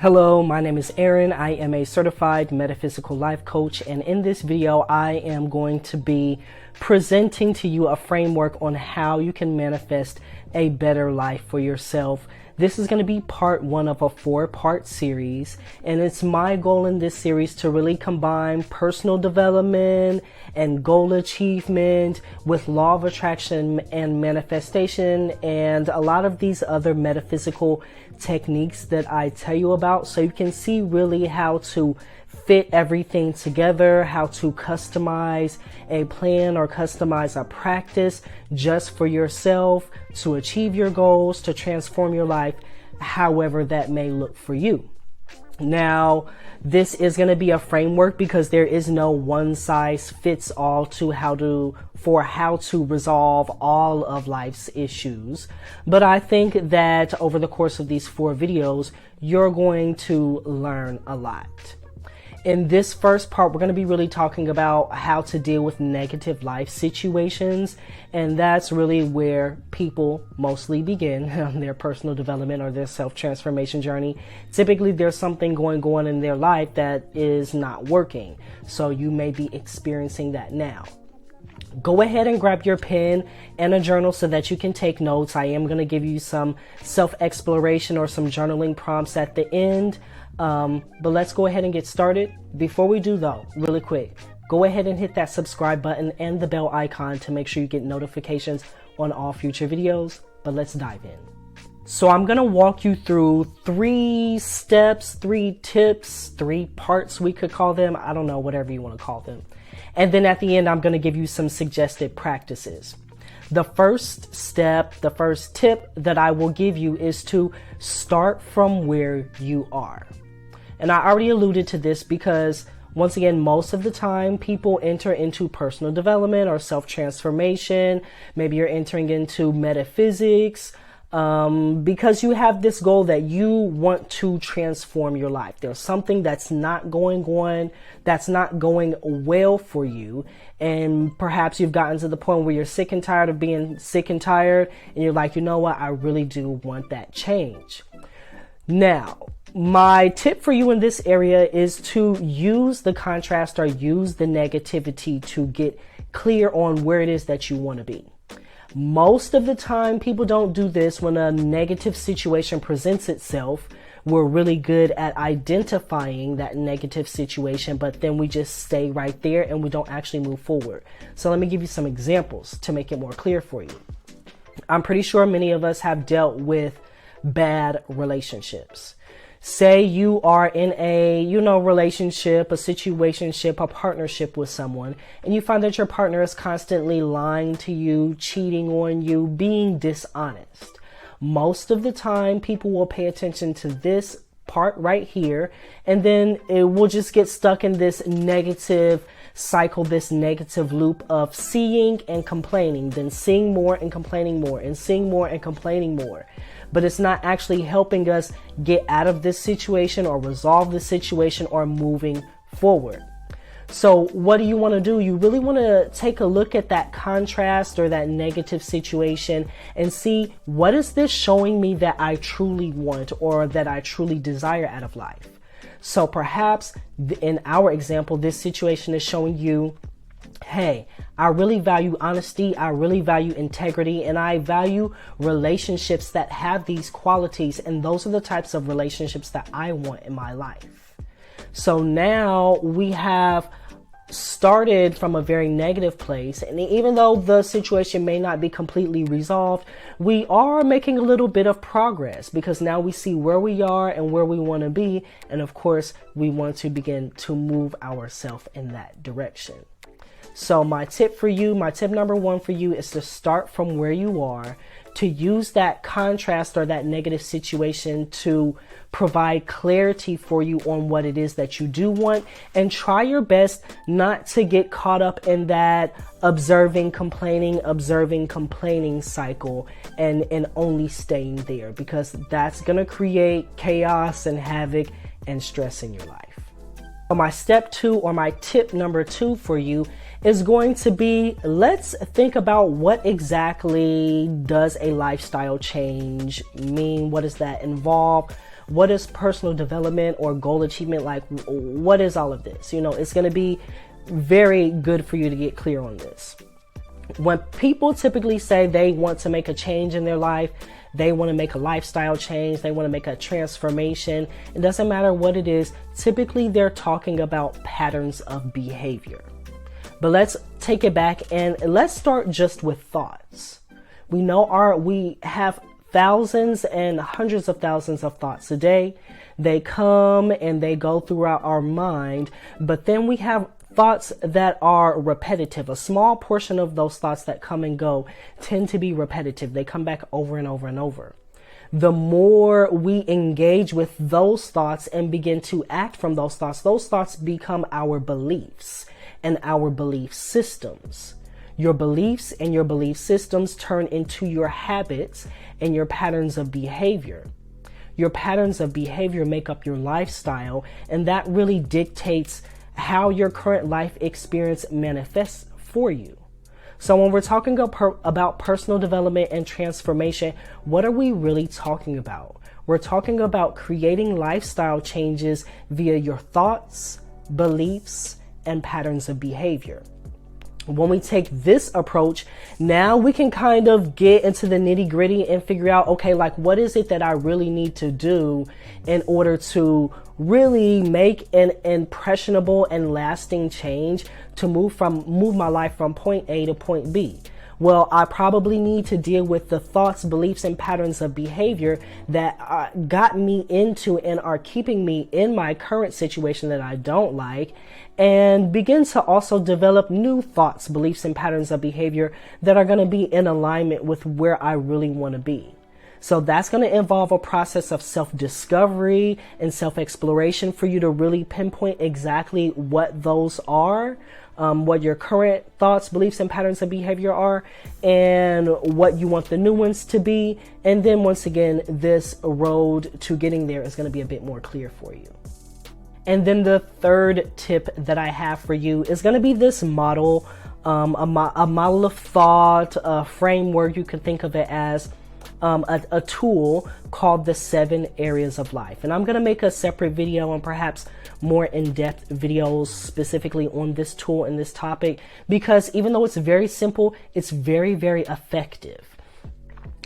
Hello, my name is Aaron. I am a certified metaphysical life coach, and in this video I am going to be presenting to you a framework on how you can manifest a better life for yourself. This is going to be part one of a 4-part series, and it's my goal in this series to really combine personal development and goal achievement with law of attraction and manifestation and a lot of these other metaphysical techniques that I tell you about, so you can see really how to fit everything together, how to customize a plan or customize a practice just for yourself to achieve your goals, to transform your life, however that may look for you. Now, this is going to be a framework because there is no one size fits all to how to resolve all of life's issues. But I think that over the course of these 4 videos, you're going to learn a lot. In this first part, we're going to be really talking about how to deal with negative life situations. And that's really where people mostly begin on their personal development or their self-transformation journey. Typically, there's something going on in their life that is not working. So you may be experiencing that now. Go ahead and grab your pen and a journal so that you can take notes. I am going to give you some self-exploration or some journaling prompts at the end. But let's go ahead and get started. Before we do though, really quick, go ahead and hit that subscribe button and the bell icon to make sure you get notifications on all future videos. But let's dive in. So I'm going to walk you through 3 steps, 3 tips, 3 parts we could call them. I don't know, whatever you want to call them. And then at the end, I'm going to give you some suggested practices. The first step, the first tip that I will give you is to start from where you are. And I already alluded to this because, once again, most of the time people enter into personal development or self-transformation. Maybe you're entering into metaphysics because you have this goal that you want to transform your life. There's something that's not going on, that's not going well for you. And perhaps you've gotten to the point where you're sick and tired of being sick and tired. And you're like, you know what? I really do want that change. Now, my tip for you in this area is to use the contrast or use the negativity to get clear on where it is that you want to be. Most of the time, people don't do this when a negative situation presents itself. We're really good at identifying that negative situation, but then we just stay right there and we don't actually move forward. So let me give you some examples to make it more clear for you. I'm pretty sure many of us have dealt with bad relationships. Say you are in a, relationship, a situationship, a partnership with someone, and you find that your partner is constantly lying to you, cheating on you, being dishonest. Most of the time, people will pay attention to this part right here, and then it will just get stuck in this negative cycle, this negative loop of seeing and complaining, then seeing more and complaining more, and seeing more and complaining more. But it's not actually helping us get out of this situation or resolve the situation or moving forward. So what do you want to do? You really want to take a look at that contrast or that negative situation and see, what is this showing me that I truly want or that I truly desire out of life? So perhaps in our example, this situation is showing you, hey, I really value honesty, I really value integrity, and I value relationships that have these qualities, and those are the types of relationships that I want in my life. So now we have started from a very negative place, and even though the situation may not be completely resolved, we are making a little bit of progress because now we see where we are and where we want to be, and of course we want to begin to move ourselves in that direction. So my tip number 1 for you is to start from where you are, to use that contrast or that negative situation to provide clarity for you on what it is that you do want, and try your best not to get caught up in that observing, complaining cycle and only staying there, because that's going to create chaos and havoc and stress in your life. So my step 2 or my tip number 2 for you is going to be, let's think about what exactly does a lifestyle change mean? What does that involve? what is personal development or goal achievement like? What is all of this? You know, it's going to be very good for you to get clear on this. When people typically say they want to make a change in their life, they want to make a lifestyle change, they want to make a transformation, it doesn't matter what it is, typically they're talking about patterns of behavior. But let's take it back and let's start just with thoughts. We have thousands and hundreds of thousands of thoughts a day. They come and they go throughout our mind, but then we have thoughts that are repetitive. A small portion of those thoughts that come and go tend to be repetitive. They come back over and over and over. The more we engage with those thoughts and begin to act from those thoughts become our beliefs and our belief systems. Your beliefs and your belief systems turn into your habits and your patterns of behavior. Your patterns of behavior make up your lifestyle, and that really dictates how your current life experience manifests for you. So when we're talking about personal development and transformation, what are we really talking about? We're talking about creating lifestyle changes via your thoughts, beliefs, and patterns of behavior. When we take this approach, now we can kind of get into the nitty gritty and figure out, okay, like what is it that I really need to do in order to really make an impressionable and lasting change to move my life from point A to point B. Well, I probably need to deal with the thoughts, beliefs, and patterns of behavior that got me into and are keeping me in my current situation that I don't like, and begin to also develop new thoughts, beliefs, and patterns of behavior that are going to be in alignment with where I really want to be. So that's going to involve a process of self-discovery and self-exploration for you to really pinpoint exactly what those are, what your current thoughts, beliefs, and patterns of behavior are, and what you want the new ones to be. And then once again, this road to getting there is going to be a bit more clear for you. And then the third tip that I have for you is going to be this model, a model of thought, a framework. You can think of it as a tool called the 7 areas of life. And I'm going to make a separate video and perhaps more in-depth videos specifically on this tool and this topic, because even though it's very simple, it's very, very effective.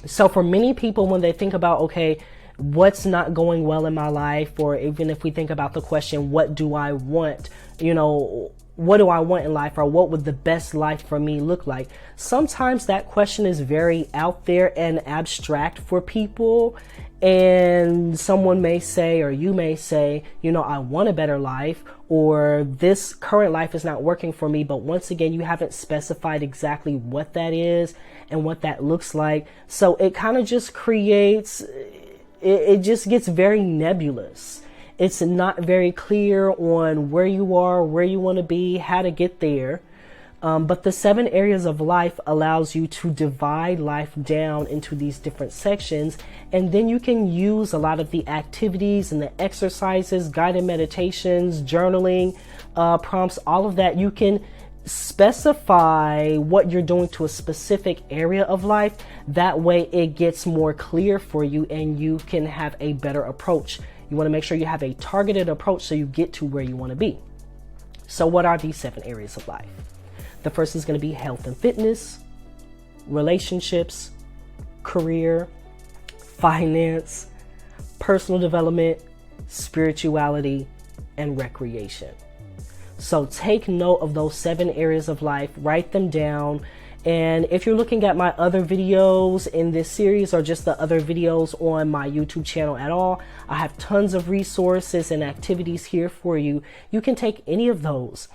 So for many people, when they think about, okay, what's not going well in my life, or even if we think about the question, what do I want? You know, what do I want in life, or what would the best life for me look like? Sometimes that question is very out there and abstract for people. And someone may say, or you may say, you know, I want a better life, or this current life is not working for me. But once again, you haven't specified exactly what that is and what that looks like. So it kind of just creates, it just gets very nebulous. It's not very clear on where you are, where you want to be, how to get there. But the 7 areas of life allows you to divide life down into these different sections. And then you can use a lot of the activities and the exercises, guided meditations, journaling, prompts, all of that. You can specify what you're doing to a specific area of life. That way it gets more clear for you and you can have a better approach. You want to make sure you have a targeted approach so you get to where you want to be. So what are these 7 areas of life? The first is going to be health and fitness, relationships, career, finance, personal development, spirituality, and recreation. So take note of those 7 areas of life, write them down. And if you're looking at my other videos in this series or just the other videos on my YouTube channel at all, I have tons of resources and activities here for you. You can take any of those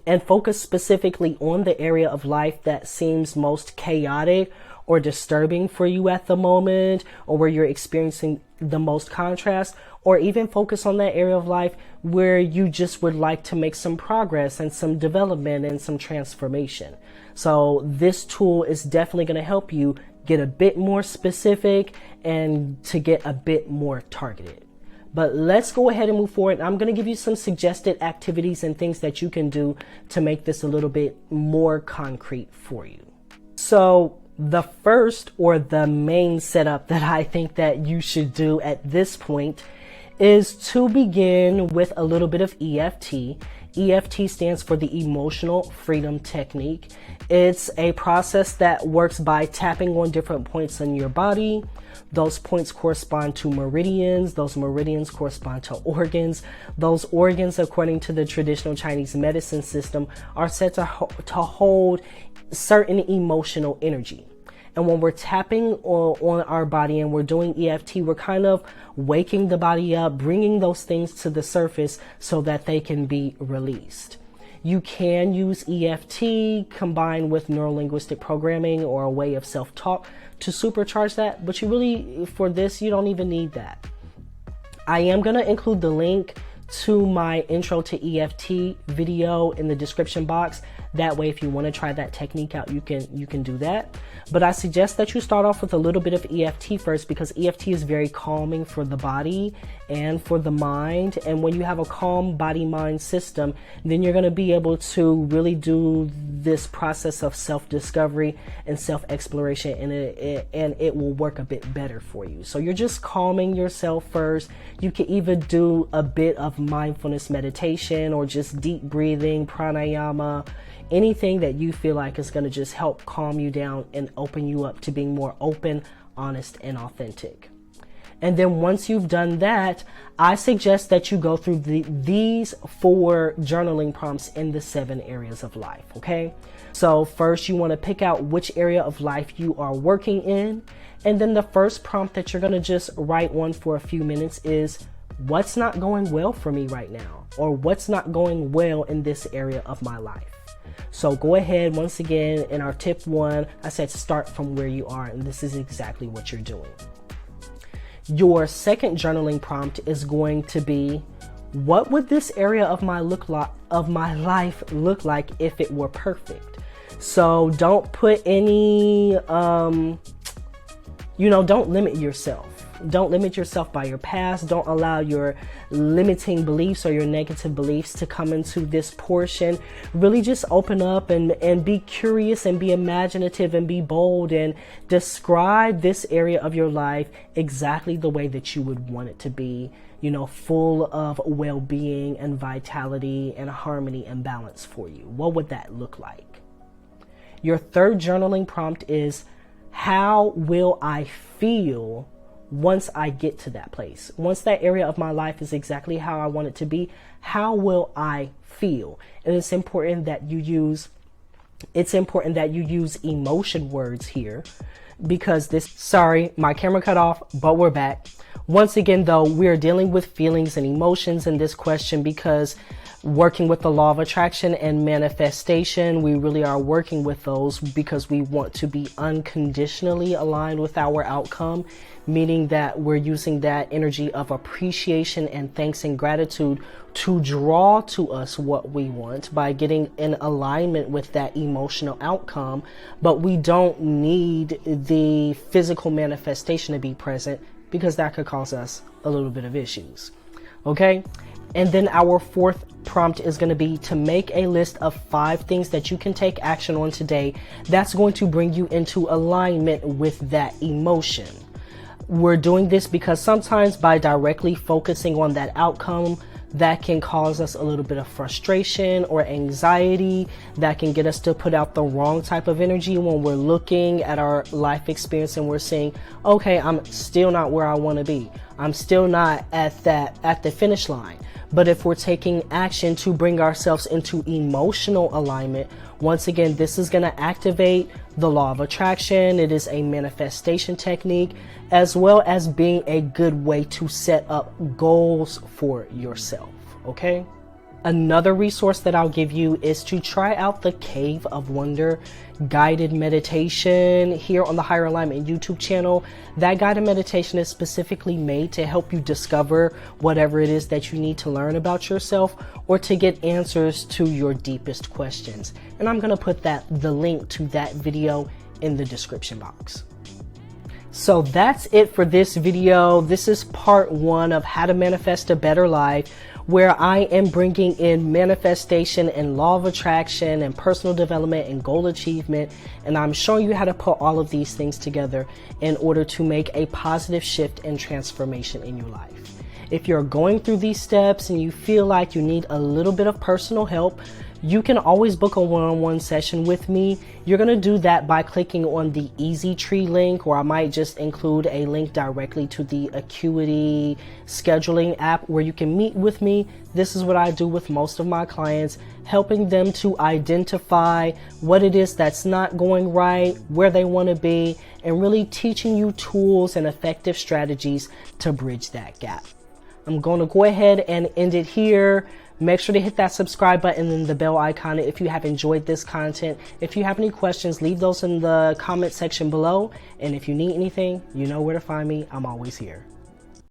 and focus specifically on the area of life that seems most chaotic or disturbing for you at the moment, or where you're experiencing the most contrast, or even focus on that area of life where you just would like to make some progress and some development and some transformation. So this tool is definitely going to help you get a bit more specific and to get a bit more targeted. But let's go ahead and move forward. I'm going to give you some suggested activities and things that you can do to make this a little bit more concrete for you. So The first or the main setup that I think that you should do at this point is to begin with a little bit of EFT. EFT stands for the Emotional Freedom Technique. It's a process that works by tapping on different points in your body. Those points correspond to meridians. Those meridians correspond to organs. Those organs, according to the traditional Chinese medicine system, are said to hold certain emotional energy. And when we're tapping on our body and we're doing EFT, we're kind of waking the body up, bringing those things to the surface so that they can be released. You can use EFT combined with neurolinguistic programming or a way of self-talk to supercharge that, but for this, you don't even need that. I am going to include the link to my intro to EFT video in the description box. That way, if you want to try that technique out, you can do that. But I suggest that you start off with a little bit of EFT first, because EFT is very calming for the body and for the mind. And when you have a calm body-mind system, then you're going to be able to really do this process of self-discovery and self-exploration, and it will work a bit better for you. So you're just calming yourself first. You can even do a bit of mindfulness meditation or just deep breathing, pranayama, anything that you feel like is going to just help calm you down and open you up to being more open, honest, and authentic. And then once you've done that, I suggest that you go through these 4 journaling prompts in the 7 areas of life, okay? So first, you want to pick out which area of life you are working in. And then the first prompt that you're going to just write on for a few minutes is, what's not going well for me right now? Or what's not going well in this area of my life? So go ahead, once again, in our tip 1, I said start from where you are, and this is exactly what you're doing. Your second journaling prompt is going to be, what would this area of my life look like if it were perfect? So don't put any, don't limit yourself. Don't limit yourself by your past. Don't allow your limiting beliefs or your negative beliefs to come into this portion. Really just open up and be curious and be imaginative and be bold and describe this area of your life exactly the way that you would want it to be, full of well-being and vitality and harmony and balance for you. What would that look like? Your third journaling prompt is, how will I feel once I get to that place? Once that area of my life is exactly how I want it to be, how will I feel? And it's important that you use emotion words here, because sorry, my camera cut off, but we're back. Once again, though, we're dealing with feelings and emotions in this question, because working with the law of attraction and manifestation, we really are working with those because we want to be unconditionally aligned with our outcome, meaning that we're using that energy of appreciation and thanks and gratitude to draw to us what we want by getting in alignment with that emotional outcome. But we don't need the physical manifestation to be present, because that could cause us a little bit of issues. Okay? And then our fourth prompt is going to be to make a list of 5 things that you can take action on today that's going to bring you into alignment with that emotion. We're doing this because sometimes by directly focusing on that outcome, that can cause us a little bit of frustration or anxiety, that can get us to put out the wrong type of energy when we're looking at our life experience and we're saying, okay, I'm still not where I want to be. I'm still not at the finish line. But if we're taking action to bring ourselves into emotional alignment, once again, this is going to activate the law of attraction. It is a manifestation technique, as well as being a good way to set up goals for yourself. Okay? Another resource that I'll give you is to try out the Cave of Wonder guided meditation here on the Higher Alignment YouTube channel. That guided meditation is specifically made to help you discover whatever it is that you need to learn about yourself, or to get answers to your deepest questions. And I'm going to put the link to that video in the description box. So that's it for this video. This is part 1 of how to manifest a better life, where I am bringing in manifestation and law of attraction and personal development and goal achievement. And I'm showing you how to put all of these things together in order to make a positive shift and transformation in your life. If you're going through these steps and you feel like you need a little bit of personal help, you can always book a one-on-one session with me. You're going to do that by clicking on the Easy Tree link, or I might just include a link directly to the Acuity scheduling app where you can meet with me. This is what I do with most of my clients, helping them to identify what it is that's not going right, where they want to be, and really teaching you tools and effective strategies to bridge that gap. I'm going to go ahead and end it here. Make sure to hit that subscribe button and the bell icon if you have enjoyed this content. If you have any questions, leave those in the comment section below. And if you need anything, you know where to find me. I'm always here.